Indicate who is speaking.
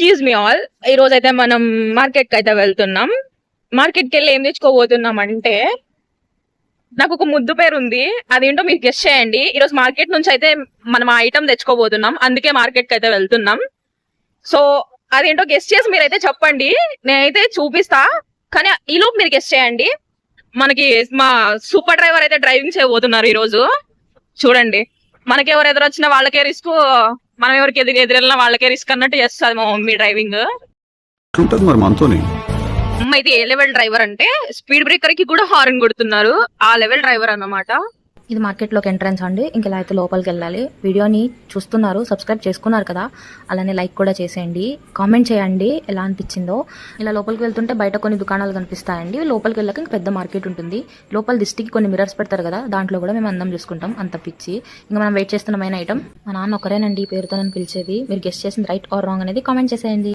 Speaker 1: Excuse me all, ఈ రోజు అయితే మనం మార్కెట్ కి అయితే వెళ్తున్నాం. మార్కెట్ కి వెళ్ళి ఏం తెచ్చుకోబోతున్నాం అంటే, నాకు ఒక ముద్దు పేరు ఉంది, అదేంటో మీరు గెస్ట్ చేయండి. ఈ రోజు మార్కెట్ నుంచి అయితే మనం ఆ ఐటమ్ తెచ్చుకోబోతున్నాం, అందుకే మార్కెట్ కి అయితే వెళ్తున్నాం. సో అదేంటో గెస్ట్ చేసి మీరైతే చెప్పండి, నేనైతే చూపిస్తా. కానీ ఈలోపు మీరు గెస్ట్ చేయండి. మనకి మా సూపర్ డ్రైవర్ అయితే డ్రైవింగ్ చేయబోతున్నారు ఈ రోజు. చూడండి, మనకి ఎవరు ఎదురొచ్చినా వాళ్ళకే రిస్క్, మనం ఎవరికి ఎదురెళ్ళినా వాళ్ళకే రిస్క్ అన్నట్టు చేస్తుంది మా మమ్మీ డ్రైవింగ్.
Speaker 2: మరి మనతోని
Speaker 1: అమ్మ అయితే ఏ లెవెల్ డ్రైవర్ అంటే స్పీడ్ బ్రేకర్ కి కూడా హార్న్ కొడుతున్నారు, ఆ లెవెల్ డ్రైవర్ అన్నమాట.
Speaker 3: ఇది మార్కెట్లోకి ఎంట్రన్స్ అండి. ఇంకెలా అయితే లోపలికి వెళ్ళాలి. వీడియోని చూస్తున్నారు, సబ్స్క్రైబ్ చేసుకున్నారు కదా, అలానే లైక్ కూడా చేసేయండి, కామెంట్ చేయండి ఎలా అనిపించిందో. ఇలా లోపలికి వెళ్తుంటే బయట కొన్ని దుకాణాలు కనిపిస్తాయండి. లోపలికి వెళ్ళాక ఇంక పెద్ద మార్కెట్ ఉంటుంది. లోపల దిష్టికి కొన్ని మిరర్స్ పెడతారు కదా, దాంట్లో కూడా మేము అందం చూసుకుంటాం, అంత పిచ్చి. ఇంకా మనం వెయిట్ చేస్తున్నమైన ఐటమ్ మా నాన్న ఒకరేనండి ఈ పేరుతో నన్ను పిలిచేది. మీరు గెస్ట్ చేసింది రైట్ ఆర్ రాంగ్ అనేది కామెంట్ చేసేయండి.